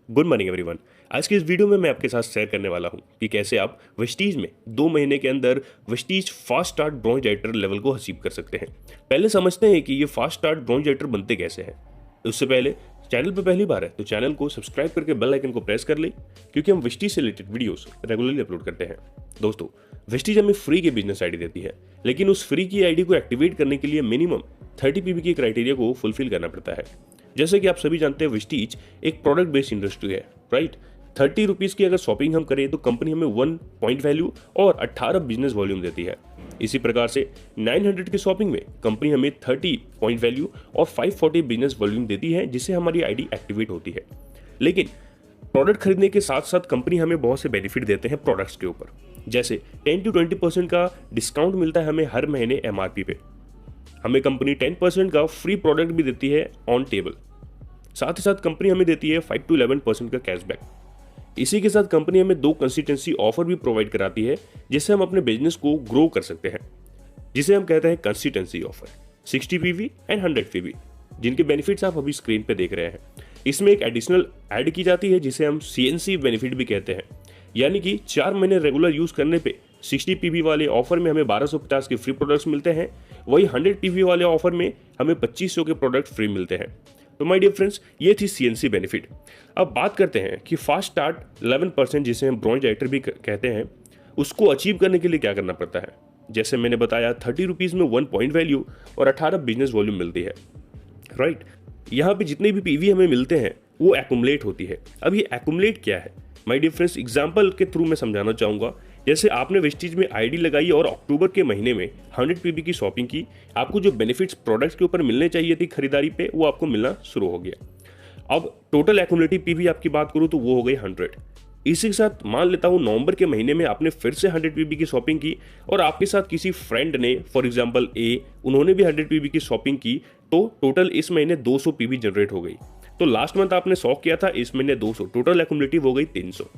Good morning everyone. आज की इस वीडियो में मैं आपके साथ शेयर करने वाला हूं कि कैसे आप वेस्टीज में 2 महीने के अंदर Vestige fast start bronze writer level को अचीव कर सकते हैं। पहले समझते हैं कि ये फास्ट स्टार्ट ब्रॉन्ज राइटर बनते कैसे हैं। उससे पहले चैनल पर पहली बार है तो चैनल को सब्सक्राइब करके बेल आइकन को प्रेस कर ले, क्योंकि हम वेस्टीज से रिलेटेड वीडियोस रेगुलरली अपलोड करते हैं। दोस्तों, वेस्टीज हमें फ्री की बिजनेस आईडी देती है, लेकिन उस फ्री की आईडी को एक्टिवेट करने के लिए मिनिमम 30 पीवी की क्राइटेरिया को फुलफिल करना पड़ता है। जैसे कि आप सभी जानते हैं, वेस्टीज एक प्रोडक्ट बेस्ड इंडस्ट्री है, राइट। 30 रुपीज़ की अगर शॉपिंग हम करें तो कंपनी हमें 1 पॉइंट वैल्यू और 18 बिजनेस वॉल्यूम देती है। इसी प्रकार से 900 की शॉपिंग में कंपनी हमें 30 पॉइंट वैल्यू और 540 बिजनेस वॉल्यूम देती है, जिससे हमारी आईडी एक्टिवेट होती है। लेकिन प्रोडक्ट खरीदने के साथ साथ कंपनी हमें बहुत से बेनिफिट देते हैं प्रोडक्ट्स के ऊपर। जैसे 10 to 20% का डिस्काउंट मिलता है हमें हर महीने एमआरपी पे। हमें कंपनी 10% का फ्री प्रोडक्ट भी देती है ऑन टेबल। साथ ही साथ कंपनी हमें देती है 5 to 11% का कैशबैक। इसी के साथ कंपनी हमें 2 कंसिस्टेंसी ऑफर भी प्रोवाइड कराती है, जिससे हम अपने बिजनेस को ग्रो कर सकते हैं, जिसे हम कहते हैं consistency offer. 60 PV and 100 PV, जिनके बेनिफिट्स आप अभी स्क्रीन पे देख रहे हैं। इसमें एक एडिशनल ऐड की जाती है, जिसे हम सीएनसी बेनिफिट भी कहते हैं। यानी कि 4 महीने रेगुलर यूज करने पे 60 पीवी वाले ऑफर में हमें 1250 के फ्री प्रोडक्ट्स मिलते हैं, वही 100 पीवी वाले ऑफर में हमें 2500 के प्रोडक्ट फ्री मिलते हैं। तो माय डियर फ्रेंड्स, ये थी सीएनसी बेनिफिट। अब बात करते हैं कि फास्ट स्टार्ट 11%, जिसे हम ब्रॉन्ज राइटर भी कहते हैं, उसको अचीव करने के लिए क्या करना पड़ता है। जैसे मैंने बताया, 30 रुपीज़ में 1 पॉइंट वैल्यू और 18 बिजनेस वॉल्यूम मिलती है, राइट। यहाँ पे जितने भी पीवी हमें मिलते हैं वो एक्यूमुलेट होती है। अब ये एक्यूमुलेट क्या है, माय डियर फ्रेंड्स, एग्जांपल के थ्रू मैं समझाना चाहूँगा। जैसे आपने वेस्टीज में आईडी लगाई और अक्टूबर के महीने में 100 पीवी की शॉपिंग की, आपको जो बेनिफिट्स प्रोडक्ट्स के ऊपर मिलने चाहिए थी खरीदारी पे, वो आपको मिलना शुरू हो गया। अब टोटल एक्यूमुलेटिव पीवी आपकी बात करूँ तो वो हो गई 100। इसी के साथ मान लेता हूँ नवंबर के महीने में आपने फिर से 100 पीवी की शॉपिंग की, और आपके साथ किसी फ्रेंड ने, फॉर एग्जाम्पल ए, उन्होंने भी 100 पीवी की शॉपिंग की, तो टोटल इस महीने 200 पीवी जनरेट हो गई। तो लास्ट मंथ आपने 100 किया था, इस महीने 200, टोटल एक्यूमुलेटिव हो गई 300।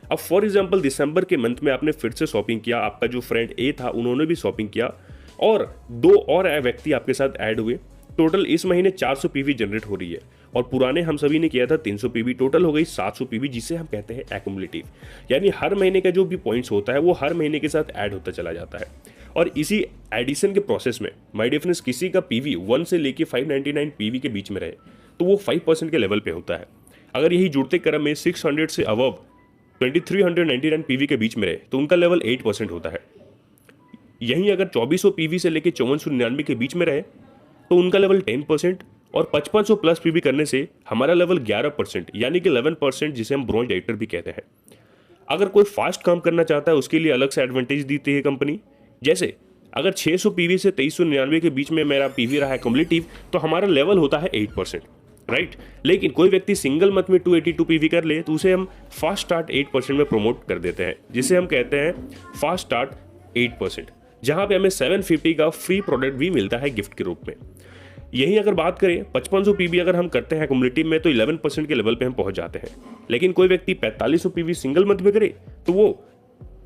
अब फॉर एग्जाम्पल दिसंबर के मंथ में आपने फिर से शॉपिंग किया, आपका जो फ्रेंड ए था उन्होंने भी शॉपिंग किया, और 2 और व्यक्ति आपके साथ ऐड हुए। टोटल इस महीने 400 पीवी जनरेट हो रही है, और पुराने हम सभी ने किया था 300 पीवी, टोटल हो गई 700 पीवी, जिसे हम कहते हैं एक्यूमुलेटिव। यानी हर महीने का जो भी पॉइंट्स होता है वो हर महीने के साथ ऐड होता चला जाता है। और इसी एडिशन के प्रोसेस में माय डियर फ्रेंड्स, किसी का पीवी 1 से लेके 599 पीवी के बीच में रहे तो वो 5% के लेवल पे होता है। अगर यही जुड़ते क्रम में 600 से अबव 2399 पीवी के बीच में रहे तो उनका लेवल 8% होता है। यहीं अगर 2400 पीवी से लेके 5499 के बीच में रहे तो उनका लेवल 10%, और 5500 प्लस पीवी करने से हमारा लेवल 11%, यानी कि 11%, जिसे हम ब्रॉन्ज राइटर भी कहते हैं। अगर कोई फास्ट काम करना चाहता है उसके लिए अलग से एडवांटेज देती है कंपनी। जैसे अगर 600 पीवी से 2399 के बीच में मेरा पीवी रहा है कम्युलेटिव, तो हमारा लेवल होता है 8%, राइट। लेकिन कोई व्यक्ति सिंगल मंथ में 282 पीवी कर ले तो उसे हम फास्ट स्टार्ट 8% में प्रमोट कर देते हैं, जिसे हम कहते हैं फास्ट स्टार्ट 8%, जहां पे हमें 750 का फ्री प्रोडक्ट भी मिलता है गिफ्ट के रूप में। यही अगर बात करें 5500 पीवी अगर हम करते हैं कम्युनिटी में तो 11% के लेवल पे हम पहुंच जाते हैं। लेकिन कोई व्यक्ति 4500 पीवी सिंगल मंथ में करे तो वो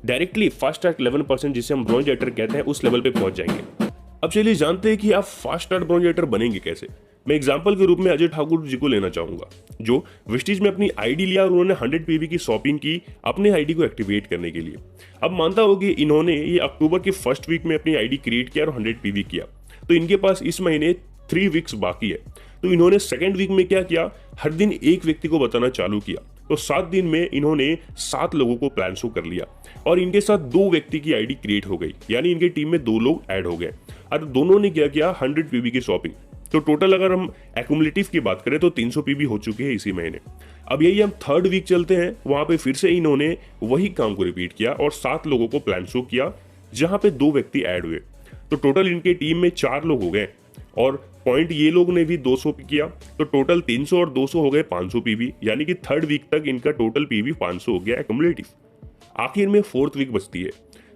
डायरेक्टली फास्ट स्टार्ट 11%, जिसे हम ब्रॉन्ज राइटर कहते हैं, उस लेवल पे पहुंच जाएंगे। अब चलिए जानते हैं कि आप फास्ट स्टार्ट ब्रॉन्ज राइटर बनेंगे कैसे। मैं एग्जांपल के रूप में अजय ठाकुर जी को लेना चाहूंगा, जो वेस्टीज में अपनी आईडी लिया और उन्होंने 100 पीवी की शॉपिंग की अपने आईडी को एक्टिवेट करने के लिए। अब मानता हूं कि इन्होंने ये अक्टूबर के फर्स्ट वीक में अपनी आईडी क्रिएट किया और 100 पीवी किया, तो इनके पास इस महीने 3 वीक्स बाकी है। तो इन्होंने सेकेंड वीक में क्या किया, हर दिन एक व्यक्ति को बताना चालू किया। तो 7 दिन में इन्होंने 7 लोगों को प्लान शो कर लिया, और इनके साथ 2 व्यक्ति की आईडी क्रिएट हो गई, यानी इनके टीम में 2 लोग ऐड हो गए, और दोनों ने क्या किया, 100 पीवी की शॉपिंग। तो टोटल अगर हम एक्यूमुलेटिव की बात करें तो 300 पीवी हो चुके हैं इसी महीने। अब यही हम थर्ड वीक चलते हैं, वहां पे फिर से इन्होंने वही काम को रिपीट किया और 7 लोगों को प्लान शो किया, जहां पे 2 व्यक्ति ऐड हुए। तो टोटल इनके टीम में 4 लोग हो गए, और पॉइंट ये लोग ने भी 200 किया, तो टोटल 300 और 200 हो गए 500 पीवी, यानी कि थर्ड वीक तक इनका टोटल पीवी 500 हो गया एक्यूमुलेटिव। आखिर में फोर्थ वीक बचती है,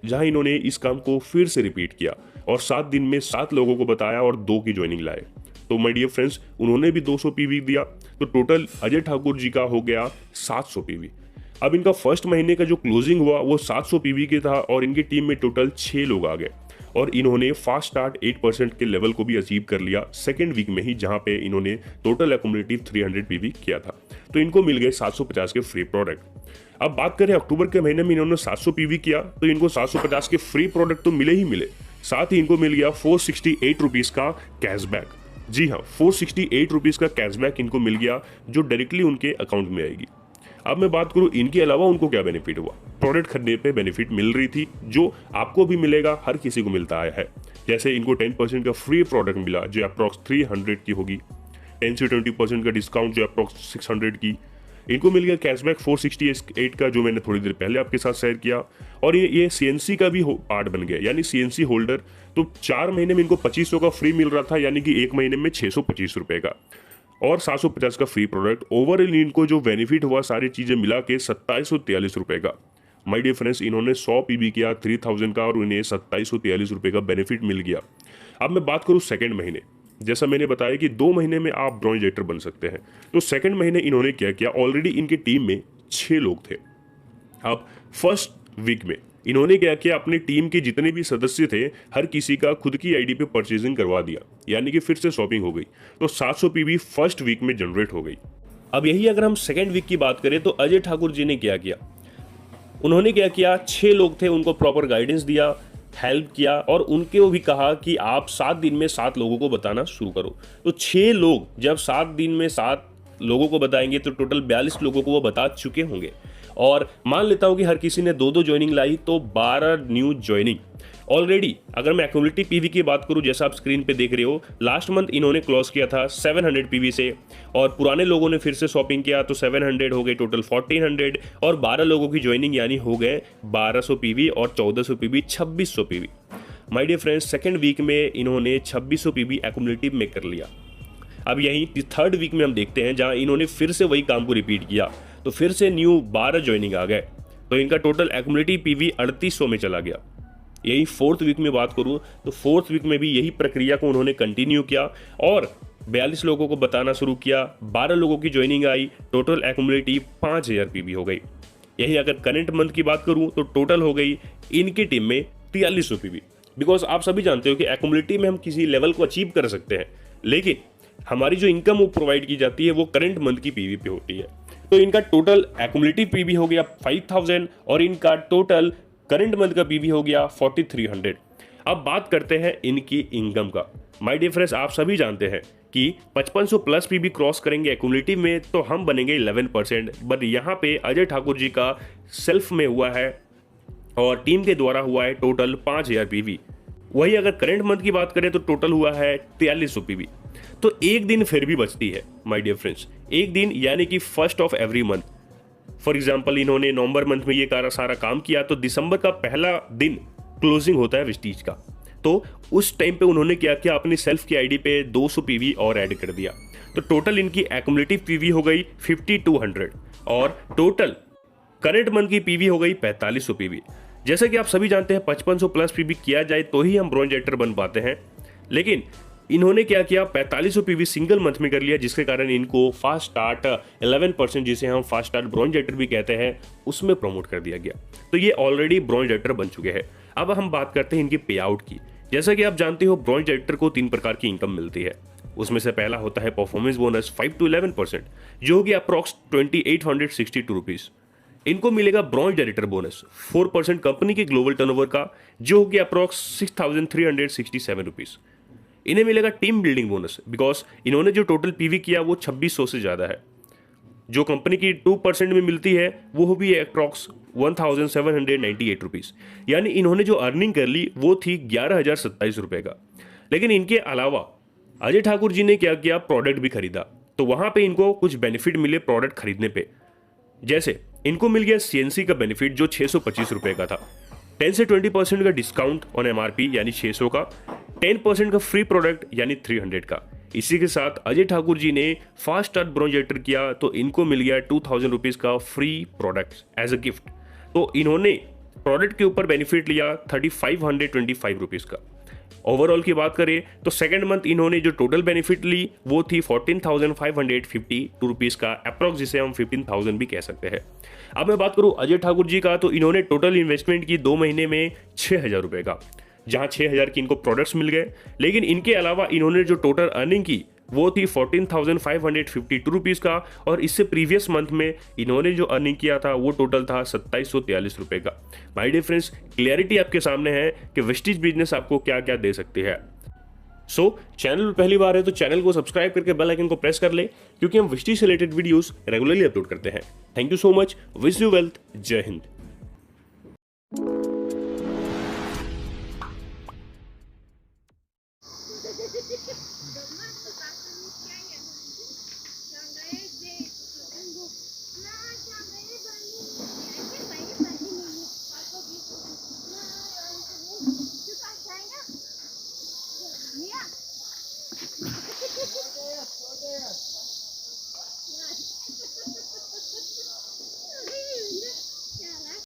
जहां इन्होंने इस काम को फिर से रिपीट किया और 7 दिन में 7 लोगों को बताया और 2 की ज्वाइनिंग लाए। तो माय डियर फ्रेंड्स, उन्होंने भी 200 पीवी दिया, तो टोटल अजय ठाकुर जी का हो गया 700 पीवी। अब इनका फर्स्ट महीने का जो क्लोजिंग हुआ वो 700 पीवी के था, और इनकी टीम में टोटल 6 लोग आ गए। और इन्होंने फास्ट स्टार्ट 8% के लेवल को भी अचीव कर लिया सेकेंड वीक में ही, जहां पे इन्होंने टोटल एक्यूमुलेटिव 300 पीवी किया था। तो इनको मिल गए 750 के फ्री प्रोडक्ट। अब बात करें अक्टूबर के महीने में इन्होंने 700 पीवी किया, तो इनको 750 के फ्री प्रोडक्ट तो मिले ही मिले, साथ ही इनको मिल गया 468 रुपीज़ का कैशबैक। जी हाँ, 468 रुपीज़ का कैशबैक इनको मिल गया, जो डायरेक्टली उनके अकाउंट में आएगी। अब मैं बात करूं इनके अलावा उनको क्या बेनिफिट हुआ। प्रोडक्ट खरीदने पे बेनिफिट मिल रही थी, जो आपको भी मिलेगा, हर किसी को मिलता आया है। जैसे इनको 10% का फ्री प्रोडक्ट मिला, जो अप्रॉक्स 300 की होगी, 10 से 20% का डिस्काउंट, जो अप्रॉक्स 600 की। इनको मिल गया कैशबैक 468 का, जो मैंने थोड़ी देर पहले आपके साथ शेयर किया। और ये सीएनसी का भी पार्ट बन गया, यानी सीएनसी होल्डर। तो 4 महीने में इनको 2500 का फ्री मिल रहा था, यानी कि 1 महीने में 625 रुपये का, और 750 का फ्री प्रोडक्ट। ओवरऑल इनको जो बेनिफिट हुआ सारी चीज़ें मिला के 2743 रुपये का। माय डियर फ्रेंड्स, इन्होंने 100 पीवी किया 3000 का, और इन्हें 2743 रुपये का बेनिफिट मिल गया। अब मैं बात करूँ सेकेंड महीने, जैसा मैंने बताया कि 2 महीने में आप ब्रॉन्ज राइटर बन सकते हैं। तो सेकेंड महीने इन्होंने क्या किया, ऑलरेडी इनकी टीम में 6 लोग थे। अब फर्स्ट वीक में इन्होंने क्या किया, अपनी टीम के जितने भी सदस्य थे, हर किसी का खुद की आईडी पे परचेजिंग करवा दिया, यानी कि फिर से शॉपिंग हो गई। तो 700 पीवी फर्स्ट वीक में जनरेट हो गई। अब यही अगर हम सेकेंड वीक की बात करें, तो अजय ठाकुर जी ने क्या किया, उन्होंने क्या किया, 6 लोग थे, उनको प्रॉपर गाइडेंस दिया, हेल्प किया, और उनको भी कहा कि आप 7 दिन में 7 लोगों को बताना शुरू करो। तो 6 लोग जब 7 दिन में 7 लोगों को बताएंगे, तो टोटल 42 लोगों को वो बता चुके होंगे। और मान लेता हूं कि हर किसी ने 2-2 ज्वाइनिंग लाई, तो 12 न्यू ज्वाइनिंग ऑलरेडी। अगर मैं एक्यूमुलेटिव पीवी की बात करूं, जैसा आप स्क्रीन पे देख रहे हो, लास्ट मंथ इन्होंने क्लोज किया था 700 पीवी से, और पुराने लोगों ने फिर से शॉपिंग किया, तो 700 हो गए, टोटल 1400, और 12 लोगों की ज्वाइनिंग, यानी हो गए 1200 पीवी और 1400 PV 2600 PV. My dear friends, second week में इन्होंने 2600 पीवी एक्यूमुलेटिव में कर लिया। अब यही थर्ड वीक में हम देखते हैं, जहां इन्होंने फिर से वही काम को रिपीट किया, तो फिर से न्यू 12 ज्वाइनिंग आ गए, तो इनका टोटल एक्यूमुलेटिव पीवी 3800 में चला गया। यही फोर्थ वीक में बात करूं, तो फोर्थ वीक में भी यही प्रक्रिया को उन्होंने कंटिन्यू किया, और 42 लोगों को बताना शुरू किया, 12 लोगों की joining I, total accumulative 5000 PV हो गई। यही अगर करंट मंथ की बात करूं, तो टोटल हो गई इनकी टीम में 4300 पीवी। बिकॉज आप सभी जानते हो कि एक्यूमुलेटिव में हम किसी लेवल को अचीव कर सकते हैं, लेकिन हमारी जो इनकम वो प्रोवाइड की जाती है, वो करंट मंथ की पीवी पे होती है। तो इनका टोटल एक्यूमुलेटिव पीवी हो गया 5000, और इनका टोटल करंट मंथ का पीवी हो गया 4300। अब बात करते हैं इनकी इनकम का। माय डियर फ्रेंड्स, आप सभी जानते हैं कि 5500 प्लस पीवी क्रॉस करेंगे एक्यूमुलेटिव में, तो हम बनेंगे 11%। बट यहाँ पे अजय ठाकुर जी का सेल्फ में हुआ है और टीम के द्वारा हुआ है टोटल 5000 पीवी। वही अगर करंट मंथ की बात करें, तो टोटल हुआ है 4300 पीवी। तो एक दिन फिर भी बचती है माय डियर फ्रेंड्स, एक दिन, यानी कि first of every month. For example, इन्होंने नवंबर मंथ में ये सारा काम किया, तो दिसंबर का पहला दिन क्लोजिंग होता है विस्टीज का। तो उस टाइम पे उन्होंने क्या किया, अपनी सेल्फ की आईडी पे 200 पीवी और ऐड कर दिया, तो टोटल इनकी एक्यूमुलेटिव पीवी हो गई 5200, और टोटल करंट मंथ की पीवी हो गई 4500 पीवी। जैसे कि आप सभी जानते हैं, 5500 प्लस पीवी किया जाए तो ही हम ब्रॉन्ज राइटर बन पाते हैं, लेकिन इन्होंने क्या किया, 4500 पीवी सिंगल मंथ में कर लिया, जिसके कारण इनको फास्ट स्टार्ट 11%, जिसे हम फास्ट स्टार्ट ब्रॉन्ज राइटर भी कहते हैं, उसमें प्रमोट कर दिया गया। तो ये ऑलरेडी ब्रॉन्ज राइटर बन चुके हैं। अब हम बात करते हैं इनकी पे आउट की। जैसा कि आप जानते हो, ब्रॉन्ज राइटर को 3 प्रकार की इनकम मिलती है। उसमें से पहला होता है परफॉर्मेंस बोनस 5 to 11%, जो होगी अप्रॉक्स 2862 रुपीज़। इनको मिलेगा ब्रॉन्ज डायरेक्टर बोनस 4% कंपनी के ग्लोबल टर्नओवर का, जो होगी अप्रॉक्स 6367 रुपीज़। इन्हें मिलेगा टीम बिल्डिंग बोनस, बिकॉज इन्होंने जो टोटल पीवी किया वो 2600 से ज़्यादा है। जो कंपनी की 2% में मिलती है, वो भी अप्रॉक्स 1798 रुपीज़, यानी इन्होंने जो अर्निंग कर ली वो थी 11027 रुपये का। लेकिन इनके अलावा अजय ठाकुर जी ने क्या किया, प्रोडक्ट भी खरीदा, तो वहाँ पे इनको कुछ बेनिफिट मिले प्रोडक्ट खरीदने पे। जैसे इनको मिल गया सीएनसी का बेनिफिट, जो 625 रुपये का था, 10 से 20% का डिस्काउंट ऑन एमआरपी, यानी 600 का, 10% का फ्री प्रोडक्ट, यानी 300 का। इसी के साथ अजय ठाकुर जी ने फास्ट स्टार्ट ब्रॉन्ज राइटर किया, तो इनको मिल गया 2000 रुपीज़ का free product as a gift. तो इन्होंने प्रोडक्ट के ऊपर बेनिफिट लिया 3525 रुपीज़ का। ओवरऑल की बात करें तो सेकंड मंथ इन्होंने जो टोटल बेनिफिट ली वो थी 14,552 रुपीज़ का अप्रॉक्स, जिसे हम 15,000 भी कह सकते हैं। अब मैं बात करूं अजय ठाकुर जी का, तो इन्होंने टोटल इन्वेस्टमेंट की 2 महीने में 6,000 रुपये का, जहां 6,000 की इनको प्रोडक्ट्स मिल गए। लेकिन इनके अलावा इन्होंने जो टोटल अर्निंग की वो थी 14,552 रुपीज़ का, और इससे प्रीवियस मंथ में इन्होंने जो अर्निंग किया था वो टोटल था 2743 रुपये का। माय डियर फ्रेंड्स, क्लियरिटी आपके सामने है कि वेस्टीज बिजनेस आपको क्या क्या दे सकती है। चैनल पर पहली बार है तो चैनल को सब्सक्राइब करके बेल आइकन को प्रेस कर ले, क्योंकि हम वेस्टीज से रिलेटेड वीडियोस रेगुलरली अपलोड करते हैं। Thank you so much, wish you wealth, जय हिंद।